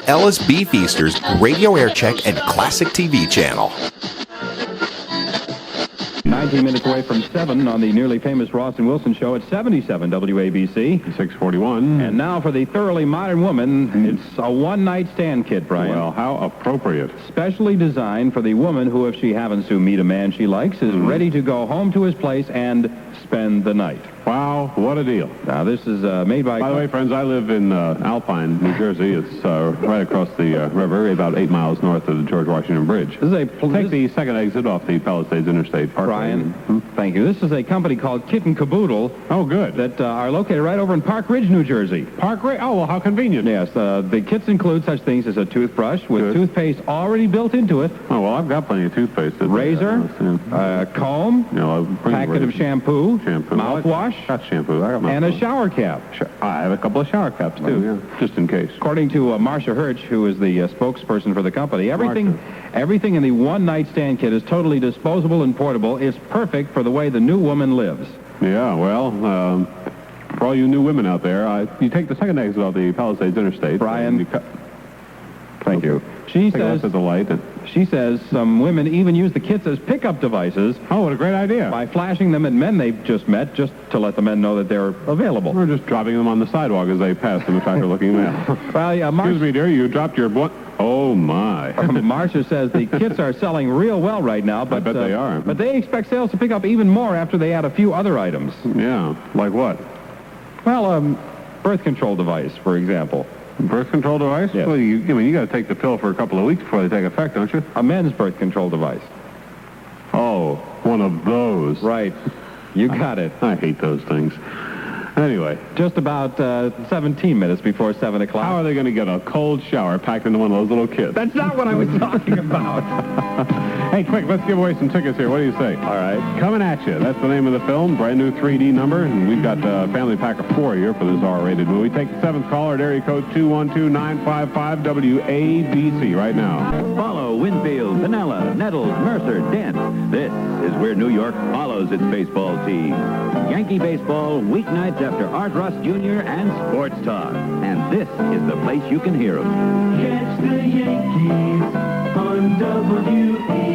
Ellis Beefeaster's Radio Aircheck and Classic TV channel. 19 minutes away from 7 on the nearly famous Ross and Wilson show at 77 WABC. 641. And now for the thoroughly modern woman, it's a one-night stand kit, Brian. Well, how appropriate. Specially designed for the woman who, if she happens to meet a man she likes, is ready to go home to his place and spend the night. Wow, what a deal. Now, this is made by... By the way, friends, I live in Alpine, New Jersey. It's right across the river, about 8 miles north of the George Washington Bridge. This is a... Take the second exit off the Palisades Interstate Parkway. Brian, thank you. This is a company called Kit and Caboodle. Oh, good. That are located right over in Park Ridge, New Jersey. Park Ridge? Oh, well, how convenient. Yes, the kits include such things as a toothbrush with toothpaste already built into it. Oh, well, I've got plenty of toothpaste. Razor, comb, packet of shampoo, mouthwash, got shampoo. I got and a shower cap. I have a couple of shower caps, too, just in case. According to Marcia Hirsch, who is the spokesperson for the company, everything in the one-night stand kit is totally disposable and portable. It's perfect for the way the new woman lives. Yeah, well, for all you new women out there, you take the second exit off the Palisades Interstate. Brian, thank you. She says some women even use the kits as pickup devices. Oh, what a great idea. By flashing them at men they've just met, just to let the men know that they're available. Or just dropping them on the sidewalk as they pass them, attractive-looking men. Well, excuse me, dear, you dropped your blunt. Oh, my. Marcia says the kits are selling real well right now. But, I bet they are. But they expect sales to pick up even more after they add a few other items. Yeah, like what? Well, birth control device, for example. Birth control device? Yes. Well, you got to take the pill for a couple of weeks before they take effect, don't you? A men's birth control device. Oh, one of those. Right. You got it. I hate those things. Anyway. Just about 17 minutes before 7 o'clock. How are they going to get a cold shower packed into one of those little kits? That's not what I was talking about. Hey, quick, let's give away some tickets here. What do you say? All right. Coming at You. That's the name of the film. Brand new 3D number. And we've got a family pack of 4 here for this R-rated movie. Take the 7th caller at area code 212-955 WABC right now. Follow Winfield, Pinella, Nettles, Mercer, Dent. This is where New York follows its baseball team. Yankee baseball, weeknights after Art Ross Jr. and Sports Talk. And this is the place you can hear them. Catch the Yankees on WABC.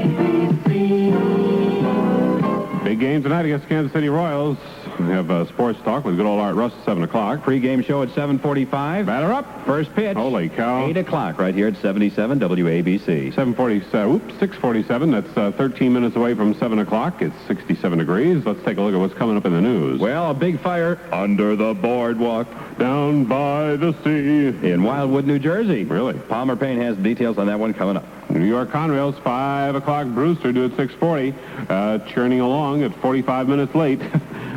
Big game tonight against the Kansas City Royals. We have Sports Talk with good old Art Russ at 7 o'clock. Pre-game show at 7:45. Batter up. First pitch. Holy cow. 8 o'clock right here at 77 WABC. 6:47. That's 13 minutes away from 7 o'clock. It's 67 degrees. Let's take a look at what's coming up in the news. Well, a big fire under the boardwalk. Down by the sea. In Wildwood, New Jersey. Really? Palmer Payne has details on that one coming up. New York Conrail's 5 o'clock Brewster due at 6:40. Churning along at 45 minutes late.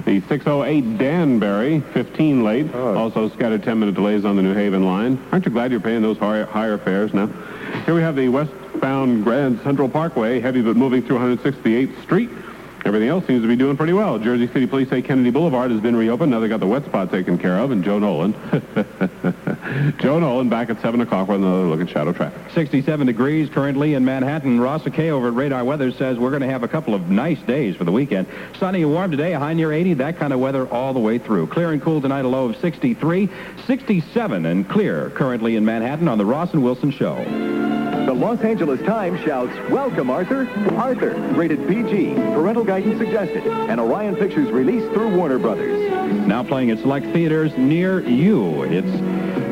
The 6:08 Danbury, 15 late. Oh. Also scattered 10-minute delays on the New Haven line. Aren't you glad you're paying those higher fares now? Here we have the westbound Grand Central Parkway, heavy but moving through 168th Street. Everything else seems to be doing pretty well. Jersey City Police say Kennedy Boulevard has been reopened. Now they got the wet spot taken care of. And Joe Nolan. Joe Nolan back at 7 o'clock with another look at shadow traffic. 67 degrees currently in Manhattan. Ross McKay over at Radar Weather says we're going to have a couple of nice days for the weekend. Sunny and warm today, a high near 80. That kind of weather all the way through. Clear and cool tonight, a low of 63. 67 and clear currently in Manhattan on the Ross and Wilson Show. The Los Angeles Times shouts, "Welcome, Arthur." Arthur, rated PG, parental guidance suggested, and Orion Pictures released through Warner Brothers. Now playing at select theaters near you. It's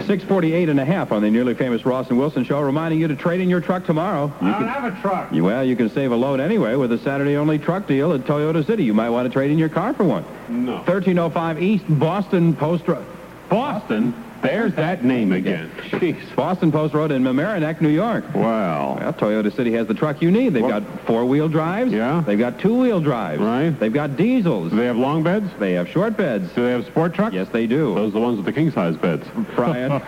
6:48 and a half on the nearly famous Ross and Wilson Show, reminding you to trade in your truck tomorrow. I don't have a truck. Well, you can save a load anyway with a Saturday-only truck deal at Toyota City. You might want to trade in your car for one. No. 1305 East Boston Post Road. Boston? There's that name again. Jeez. Boston Post Road in Mamaroneck, New York. Wow. Well, Toyota City has the truck you need. They've got four-wheel drives. Yeah. They've got two-wheel drives. Right. They've got diesels. Do they have long beds? They have short beds. Do they have sport trucks? Yes, they do. Those are the ones with the king-size beds. Brian.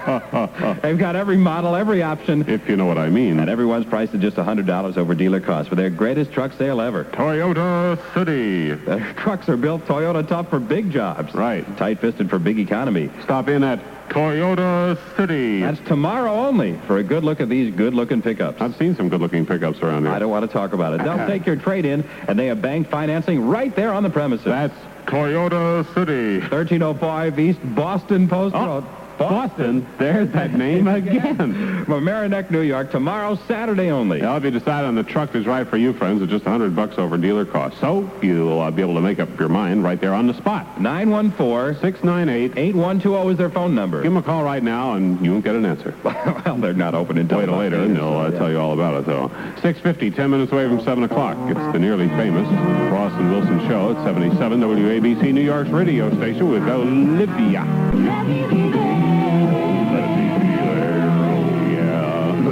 They've got every model, every option. If you know what I mean. And everyone's priced at just $100 over dealer cost for their greatest truck sale ever. Toyota City. Their trucks are built Toyota tough for big jobs. Right. Tight-fisted for big economy. Stop in at Toyota City. That's tomorrow only for a good look at these good-looking pickups. I've seen some good-looking pickups around here. I don't want to talk about it. They'll take your trade-in, and they have bank financing right there on the premises. That's Toyota City. 1305 East Boston Post Road. Boston. There's that name again. Mamaroneck, New York, tomorrow, Saturday only. That'll be decided on the truck that's right for you, friends, at just $100 over dealer cost. So you'll be able to make up your mind right there on the spot. 914-698-8120 is their phone number. Give them a call right now, and you won't get an answer. Well, they're not open until Wait till later, and they'll tell you all about it, though. 6:50, 10 minutes away from 7 o'clock. It's the nearly famous Ross and Wilson Show at 77 WABC, New York's radio station with Olivia.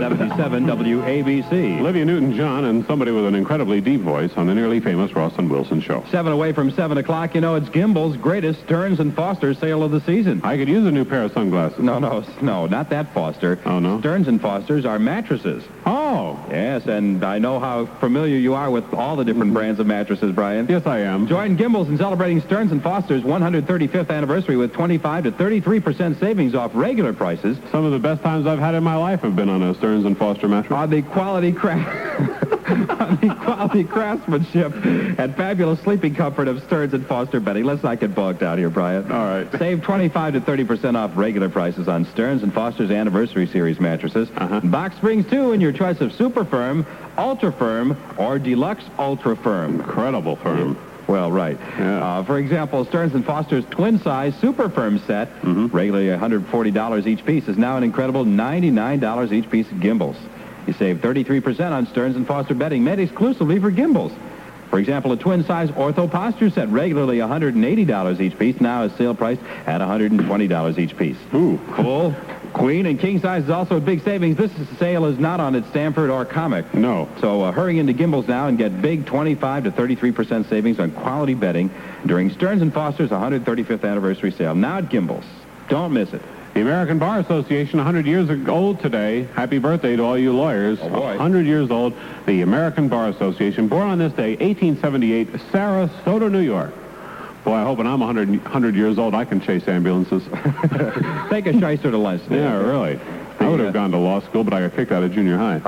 77 WABC. Olivia Newton-John and somebody with an incredibly deep voice on the nearly famous Ross and Wilson Show. 7 away from 7 o'clock. You know, it's Gimbel's greatest Stearns & Foster sale of the season. I could use a new pair of sunglasses. No, not that Foster. Oh, no? Stearns & Foster's are mattresses. Oh. Yes, and I know how familiar you are with all the different brands of mattresses, Brian. Yes, I am. Join Gimbel's in celebrating Stearns & Foster's 135th anniversary with 25 to 33% savings off regular prices. Some of the best times I've had in my life have been on a Stearns & Foster mattress. On the quality craftsmanship and fabulous sleeping comfort of Stearns & Foster bedding. Let's not get bogged down here, Brian. All right. Save 25 to 30% off regular prices on Stearns & Foster's Anniversary Series mattresses. Box springs, too, in your choice of Super Firm, Ultra Firm, or Deluxe Ultra Firm. Incredible firm. Well, right. Yeah. For example, Stearns & Foster's twin-size Super Firm set, regularly $140 each piece, is now an incredible $99 each piece at Gimbel's. You save 33% on Stearns & Foster bedding made exclusively for Gimbel's. For example, a twin-size Ortho Posture set, regularly $180 each piece, now is sale priced at $120 each piece. Ooh. Full, queen, and king size is also a big savings. This sale is not on its Stanford or Comic. No. So hurry into Gimbel's now and get big 25 to 33% savings on quality bedding during Stearns & Foster's 135th anniversary sale. Now at Gimbel's. Don't miss it. The American Bar Association, 100 years old today. Happy birthday to all you lawyers. Oh, boy. 100 years old. The American Bar Association, born on this day, 1878, Sarasota, New York. Boy, I hope when I'm 100 years old, I can chase ambulances. Take a shyster to lunch today. Yeah, really. I would have gone to law school, but I got kicked out of junior high.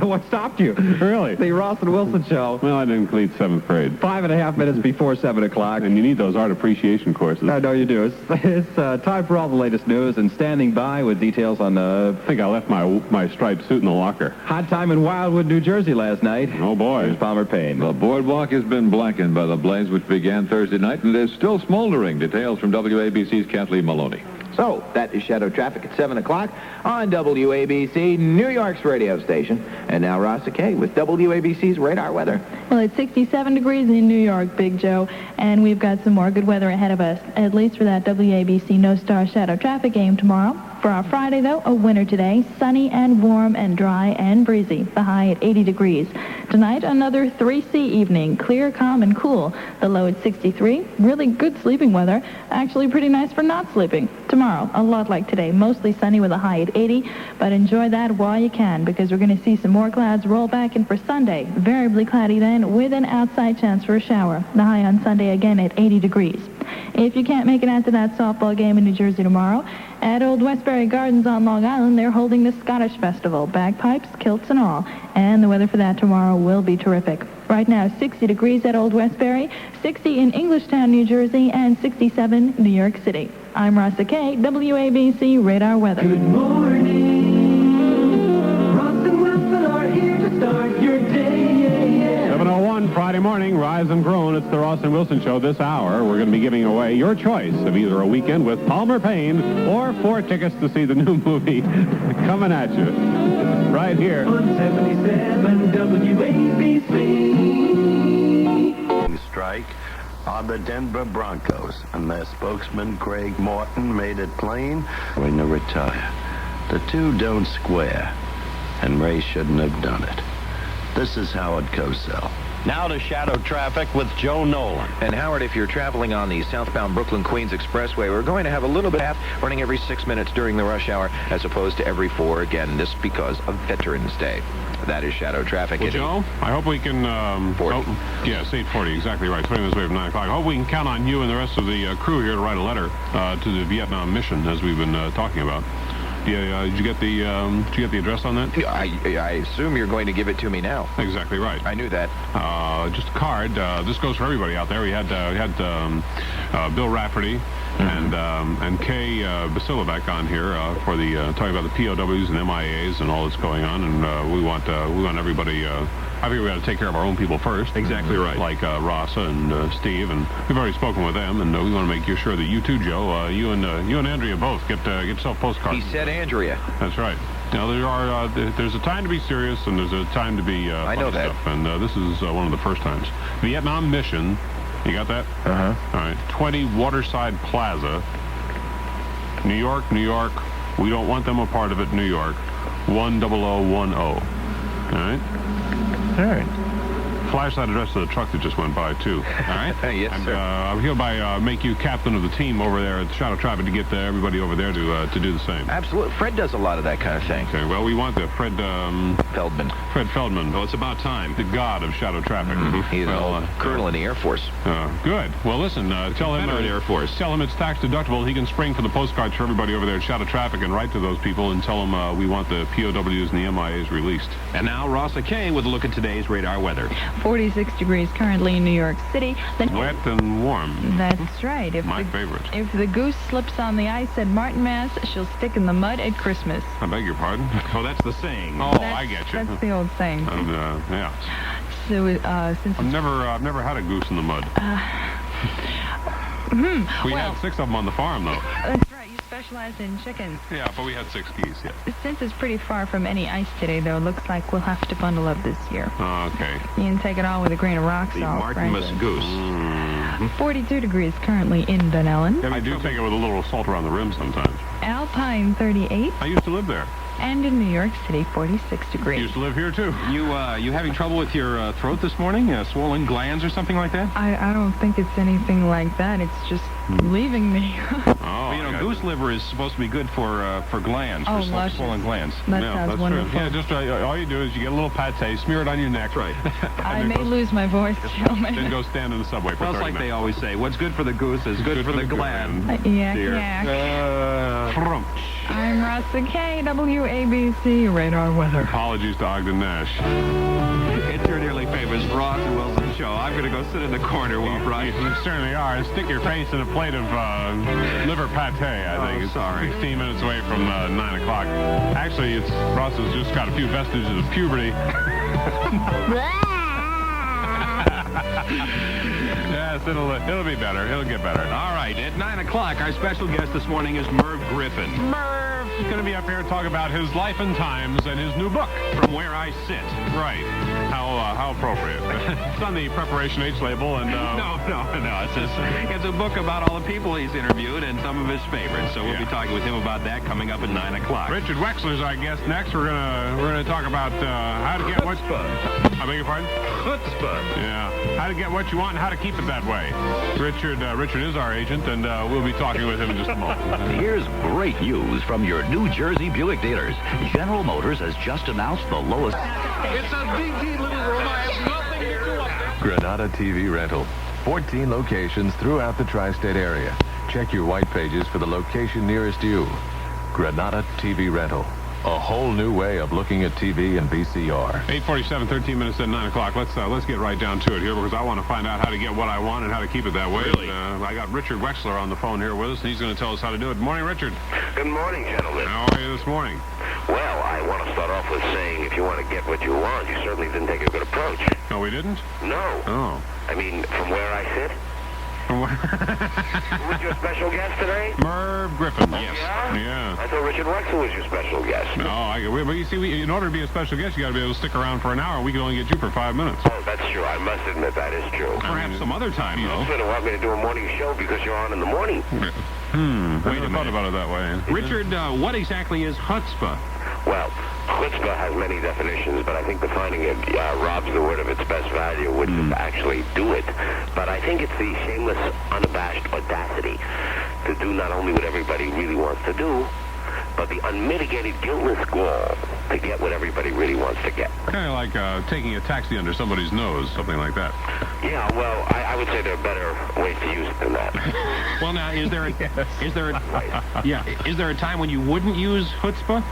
What stopped you? Really? The Ross and Wilson Show. Well, I didn't complete 7th grade. 5.5 minutes before 7 o'clock. And you need those art appreciation courses. I know you do. It's time for all the latest news, and standing by with details on I think I left my striped suit in the locker. hot time in Wildwood, New Jersey last night. Oh, boy. Here's Palmer Payne. The boardwalk has been blackened by the blaze which began Thursday night and is still smoldering. Details from WABC's Kathleen Maloney. So, that is Shadow Traffic at 7 o'clock on WABC, New York's radio station. And now Ross Kay with WABC's radar weather. Well, it's 67 degrees in New York, Big Joe, and we've got some more good weather ahead of us, at least for that WABC No Star Shadow Traffic game tomorrow. For our Friday, though, a winter today, sunny and warm and dry and breezy, the high at 80 degrees. Tonight, another 3C evening, clear, calm, and cool. The low at 63, really good sleeping weather, actually pretty nice for not sleeping. Tomorrow, a lot like today, mostly sunny with a high at 80, but enjoy that while you can, because we're going to see some more clouds roll back in for Sunday. Variably cloudy then, with an outside chance for a shower. The high on Sunday again at 80 degrees. If you can't make it out to that softball game in New Jersey tomorrow, at Old Westbury Gardens on Long Island, they're holding the Scottish Festival, bagpipes, kilts, and all. And the weather for that tomorrow will be terrific. Right now, 60 degrees at Old Westbury, 60 in Englishtown, New Jersey, and 67 New York City. I'm Rasa Kay, WABC Radar Weather. Good morning. Ross and Wilson are here to start your day. 7:01 Friday morning, rise and groan. It's the Ross and Wilson Show this hour. We're going to be giving away your choice of either a weekend with Palmer Payne or 4 tickets to see the new movie coming at you right here. On 77 WABC. Strike are the Denver Broncos, and their spokesman, Greg Morton, made it plain when to retire. The two don't square, and Ray shouldn't have done it. This is Howard Cosell. Now to Shadow Traffic with Joe Nolan. And Howard, if you're traveling on the southbound Brooklyn-Queens Expressway, we're going to have a little bit of running every 6 minutes during the rush hour as opposed to every 4, again, this because of Veterans Day. That is Shadow Traffic. Well, Joe, I hope we can... 40. Yes, 8:40, exactly right. 20 minutes away from 9 o'clock. I hope we can count on you and the rest of the crew here to write a letter to the Vietnam mission, as we've been talking about. Yeah, did you get the address on that? I assume you're going to give it to me now. Exactly right. I knew that. Just a card. This goes for everybody out there. We had Bill Rafferty and Kay Basilovac on here for the talking about the POWs and MIAs and all that's going on, and we want everybody. I think we got to take care of our own people first. Exactly right. Like Rasa and Steve, and we've already spoken with them, and we want to make sure that you too, Joe, you and Andrea both get yourself postcards. He said Andrea. That's right. Now there's a time to be serious and there's a time to be I know that. stuff, and this is one of the first times. Vietnam Mission, you got that? Uh-huh. All right. 20 Waterside Plaza, New York. We don't want them a part of it. New York, 10010. All right. All right. Flash that address of the truck that just went by, too. All right? Yes, and, sir. I hereby make you captain of the team over there at Shadow Traffic to get everybody over there to do the same. Absolutely. Fred does a lot of that kind of thing. Okay, well, we want the Fred Feldman. Well, it's about time. The god of Shadow Traffic. He's an old colonel in the Air Force. Good. Well, listen, tell him Air Force. Tell him it's tax deductible. He can spring for the postcards for everybody over there at Shadow Traffic and write to those people and tell them we want the POWs and the MIAs released. And now, Rasa Kay with a look at today's radar weather. 46 degrees currently in New York City. Wet and warm. That's right. My favorite. If the goose slips on the ice at Martin, Mass, she'll stick in the mud at Christmas. I beg your pardon? Oh, that's the saying. Oh, I get you. That's the old saying. And, yeah. So, since I've never had a goose in the mud. We had 6 of them on the farm, though. That's right. You specialize in chickens. Yeah, but we had 6 geese, yeah. Since it's pretty far from any ice today, though, looks like we'll have to bundle up this year. Okay. You can take it all with a grain of rock The salt. Martinmas frankly. goose. 42 degrees currently in Dunellen. I do take it with a little salt around the rim sometimes. Alpine 38. I used to live there. And in New York City, 46 degrees. Used to live here, too. You having trouble with your throat this morning? Swollen glands or something like that? I don't think it's anything like that. It's just leaving me. Oh, Well, goose liver is supposed to be good for glands, Oh, for luscious. swollen glands. That Yeah, sounds that's wonderful. true. Yeah, just all you do is you get a little pate, smear it on your neck. Right. I may lose my voice, gentlemen. Then go stand in the subway for Well, 30 it's like minutes. they always say, what's good for the goose is good for the gland. Yak, dear. yak. I'm Rasa Kay, WABC Radar Weather. Apologies to Ogden Nash. It's your nearly famous Ross and Wilson show. I'm going to go sit in the corner while Brian... You certainly are. And stick your face in a plate of liver pate, I think. Oh, It's sorry. 16 minutes away from 9 o'clock. Actually, Ross has just got a few vestiges of puberty. Yes, it'll be better. It'll get better. All right, at 9 o'clock, our special guest this morning is Merv Griffin. Merv is going to be up here to talk about his life and times and his new book. From Where I Sit. Right. How appropriate. It's on the Preparation H label, and No. It's a book about all the people he's interviewed and some of his favorites. So we'll be talking with him about that coming up at 9 o'clock. Richard Wexler's our guest next. We're gonna talk about how to get what. I beg your pardon? Chutzpah. Yeah. How to get what you want and how to keep it that way. Richard is our agent, and we'll be talking with him in just a moment. Here's great news from your New Jersey Buick dealers. General Motors has just announced the lowest... It's a dingy little room. I have nothing to do up there. Granada TV Rental. 14 locations throughout the tri-state area. Check your white pages for the location nearest you. Granada TV Rental. A whole new way of looking at TV and VCR. 8:47, 13 minutes at 9 o'clock. Let's get right down to it here because I want to find out how to get what I want and how to keep it that way. Really? I got Richard Wexler on the phone here with us, and he's going to tell us how to do it. Good morning, Richard. Good morning, gentlemen. How are you this morning? Well, I want to start off with saying if you want to get what you want, you certainly didn't take a good approach. No, we didn't? No. Oh. I mean, from where I sit? Who was your special guest today? Merv Griffin. Yes. Yeah. I thought Richard Wexler was your special guest. No, but you see, in order to be a special guest, you got to be able to stick around for an hour. We can only get you for 5 minutes. Oh, that's true. I must admit that is true. Perhaps some other time, You though. just want me to do a morning show because you're on in the morning. Wait a minute. Thought about it that way. Richard, what exactly is chutzpah? Well, chutzpah has many definitions, but I think defining it robs the word of its best value, which is to actually do it. But I think it's the shameless, unabashed audacity to do not only what everybody really wants to do, but the unmitigated guiltless gall to get what everybody really wants to get. Kind of like taking a taxi under somebody's nose, something like that. Yeah, well, I would say there are better ways to use it than that. Well, now, is there a time when you wouldn't use chutzpah?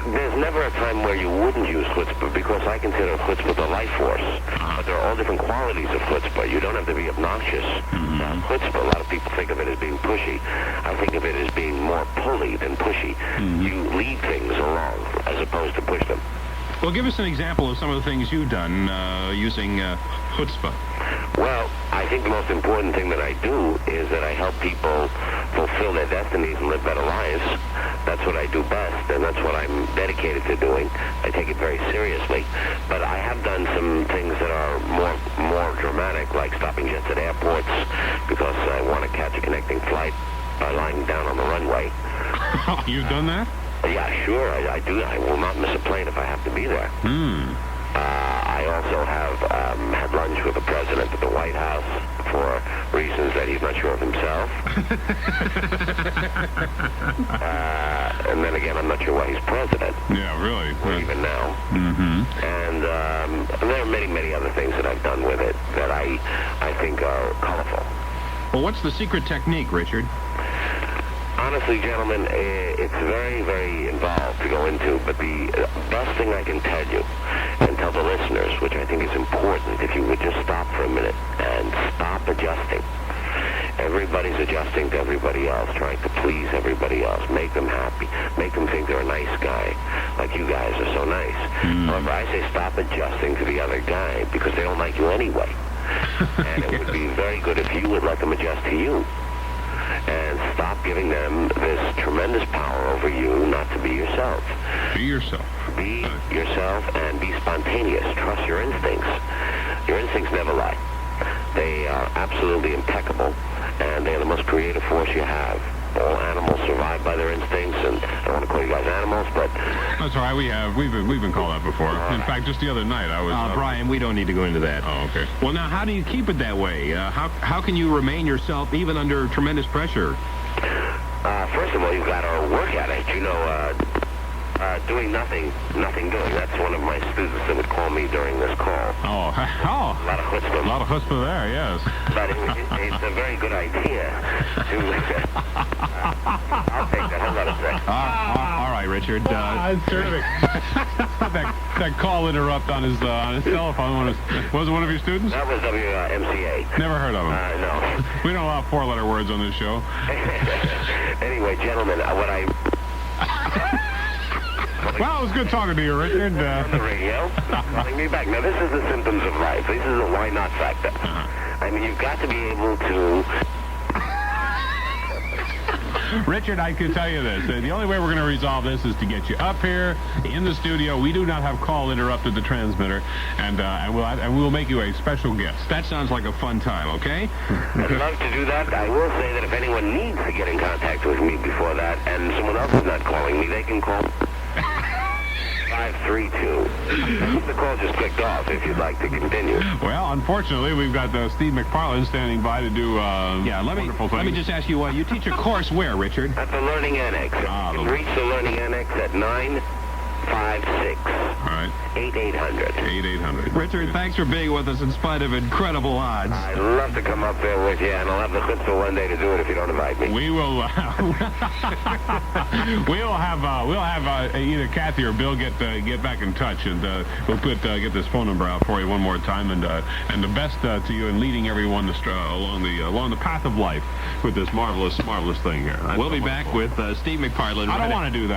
There's never a time where you wouldn't use chutzpah because I consider chutzpah the life force. But there are all different qualities of chutzpah. You don't have to be obnoxious. Chutzpah, a lot of people think of it as being pushy. I think of it as being more pulley than pushy. You lead things along as opposed to push them. Well, give us an example of some of the things you've done using chutzpah. Well, I think the most important thing that I do is that I help people fulfill their destinies and live better lives. That's what I do best, and that's what I'm dedicated to doing. I take it very seriously. But I have done some things that are more dramatic, like stopping jets at airports because I want to catch a connecting flight by lying down on the runway. You've done that? Yeah, sure, I do. I will not miss a plane if I have to be there. I also have had lunch with the president at the White House for reasons that he's not sure of himself. And then again, I'm not sure why he's president. Yeah, really. Or even now. And there are many, many other things that I've done with it that I think are colorful. Well, what's the secret technique, Richard? Honestly, gentlemen, it's very, very involved to go into, but the best thing I can tell you and tell the listeners, which I think is important, if you would just stop for a minute and stop adjusting. Everybody's adjusting to everybody else, trying to please everybody else, make them happy, make them think they're a nice guy, like you guys are so nice. However, I say stop adjusting to the other guy because they don't like you anyway. And it would be very good if you would let them adjust to you. And stop giving them this tremendous power over you not to be yourself. Be yourself. Be yourself and be spontaneous. Trust your instincts. Your instincts never lie. They are absolutely impeccable, and they are the most creative force you have. All animals survive by their instincts, and I don't want to call you guys animals, but... That's all right. We've been called that before. In fact, just the other night I was... Brian, we don't need to go into that. Oh, okay. Well, now, how do you keep it that way? How can you remain yourself even under tremendous pressure? First of all, you've got to work at it. You know, doing nothing doing. That's one of my students that would call me during this call. Oh. A lot of chutzpah. A lot of chutzpah there, yes. But it's a very good idea to... I'll take that. Hold on a second. All right, Richard. That's terrific. that call interrupt on his telephone. Was it one of your students? That was WMCA. Never heard of him. No. We don't allow four-letter words on this show. Anyway, gentlemen, what I... Well, it was good talking to you, Richard. On the radio, calling me back. Now, this is the symptoms of life. This is a why not factor. I mean, you've got to be able to... Richard, I can tell you this. The only way we're going to resolve this is to get you up here in the studio. We do not have call interrupted the transmitter, and we'll make you a special guest. That sounds like a fun time, okay? I'd love to do that. I will say that if anyone needs to get in contact with me before that, and someone else is not calling me, they can call 532. The call just clicked off if you'd like to continue. Well, unfortunately, we've got Steve McFarland standing by to do wonderful things. Let me just ask you, you teach a course where, Richard? At the Learning Annex. You can reach the Learning Annex at 956. All right. 8800. 8800. Richard, thanks for being with us in spite of incredible odds. I'd love to come up there with you, and I'll have the chutzpah one day to do it if you don't invite me. We will. We'll have either Kathy or Bill get back in touch, and we'll get this phone number out for you one more time, and the best to you in leading everyone along the path of life with this marvelous thing here. We'll be back with Steve McFarland. I don't want to do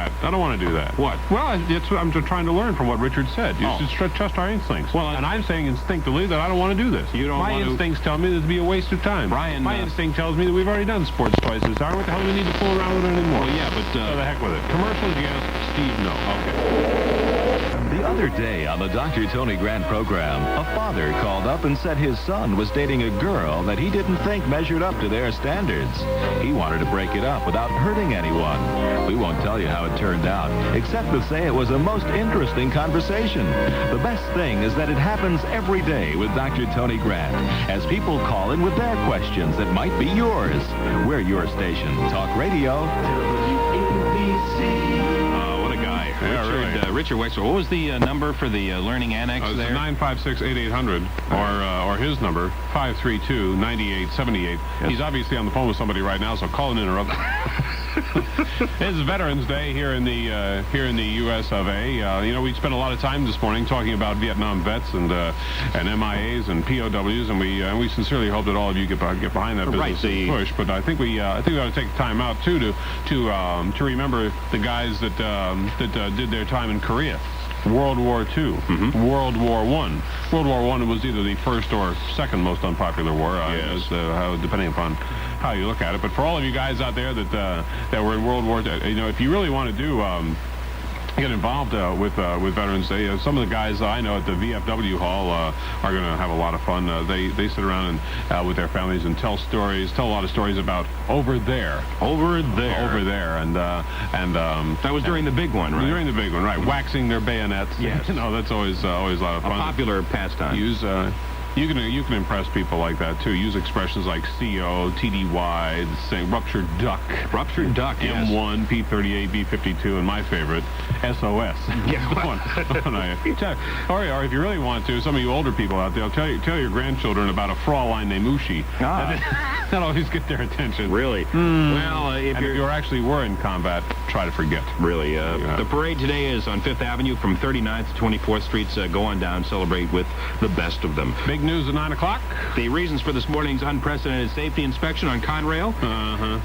that. What? Well, I'm just trying to learn from what Richard said. You should trust our instincts. Well, and I'm saying instinctively that I don't want to do this. My instincts tell me that it'd be a waste of time. Brian, my instinct tells me that we've already done sports twice this hour. What the hell do we need to fool around with it anymore? Well, yeah, but... So the heck with it. Commercials, yes. Steve, no. Okay. The other day on the Dr. Tony Grant program, a father called up and said his son was dating a girl that he didn't think measured up to their standards. He wanted to break it up without hurting anyone. We won't tell you how it turned out, except to say it was a most interesting conversation. The best thing is that it happens every day with Dr. Tony Grant, as people call in with their questions that might be yours. We're your station, Talk Radio. What a guy. Yeah, really. Richard Wexler. What was the number for the Learning Annex there? 956-8800, or his number, 532-9878. Yes. He's obviously on the phone with somebody right now, so call and interrupt. It's Veterans Day here in the U.S. of A. We spent a lot of time this morning talking about Vietnam vets and MIAs and POWs, and we sincerely hope that all of you get behind that business and push. But I think we ought to take time out too to remember the guys that did their time in Korea. World War II, World War I. World War I was either the first or second most unpopular war, depending upon how you look at it. But for all of you guys out there that were in World War II, if you really want to get involved with Veterans Day, some of the guys I know at the VFW Hall are going to have a lot of fun. They sit around and with their families and tell a lot of stories about over there, and that was during the big one, right? During the big one, right? Waxing their bayonets. Yes. That's always a lot of fun. A popular pastime. You can impress people like that too. Use expressions like CO, TDY, saying ruptured duck, yes. M1, P38, B52, and my favorite, SOS. Yeah. Or if you really want to, some of you older people out there, tell your grandchildren about a Fraulein named Ushi. That'll always get their attention. Really? Well, if you actually were in combat, try to forget. Really. The parade today is on 5th Avenue from 39th to 24th Streets. Go on down, celebrate with the best of them. Big news at 9 o'clock. The reasons for this morning's unprecedented safety inspection on Conrail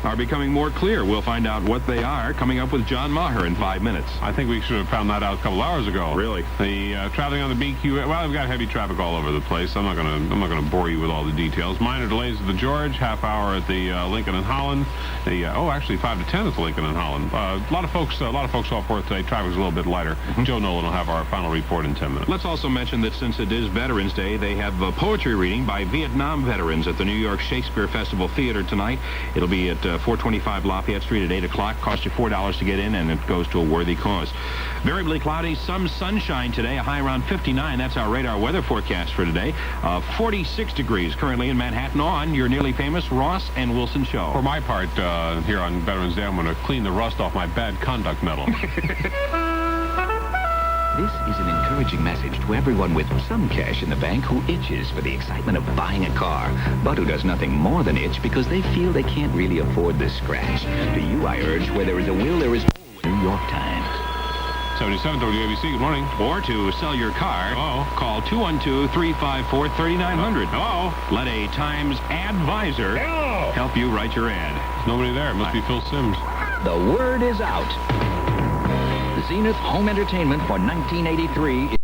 are becoming more clear. We'll find out what they are coming up with John Maher in 5 minutes. I think we should have found that out a couple hours ago. Really? The traveling on the BQ. Well, we've got heavy traffic all over the place. I'm not going to bore you with all the details. Minor delays at the George. Half hour at the Lincoln and Holland. Actually 5 to 10 at the Lincoln and Holland. A lot of folks off work today. Traffic's a little bit lighter. Joe Nolan will have our final report in 10 minutes. Let's also mention that since it is Veterans Day, they have a poetry reading by Vietnam veterans at the New York Shakespeare Festival Theater tonight. It'll be at 425 Lafayette Street at 8 o'clock. Costs you $4 to get in, and it goes to a worthy cause. Variably cloudy, some sunshine today, a high around 59. That's our radar weather forecast for today. 46 degrees currently in Manhattan on your nearly famous Ross and Wilson show. For my part, here on Veterans Day, I'm going to clean the rust off my bad conduct medal. This is an encouraging message to everyone with some cash in the bank who itches for the excitement of buying a car, but who does nothing more than itch because they feel they can't really afford the scratch. To you, I urge, where there is a will, there is always New York Times. 77 WABC, good morning. Or to sell your car, call 212-354-3900. Hello. Let a Times advisor help you write your ad. There's nobody there. It must be Phil Sims. The word is out. The Zenith Home Entertainment for 1983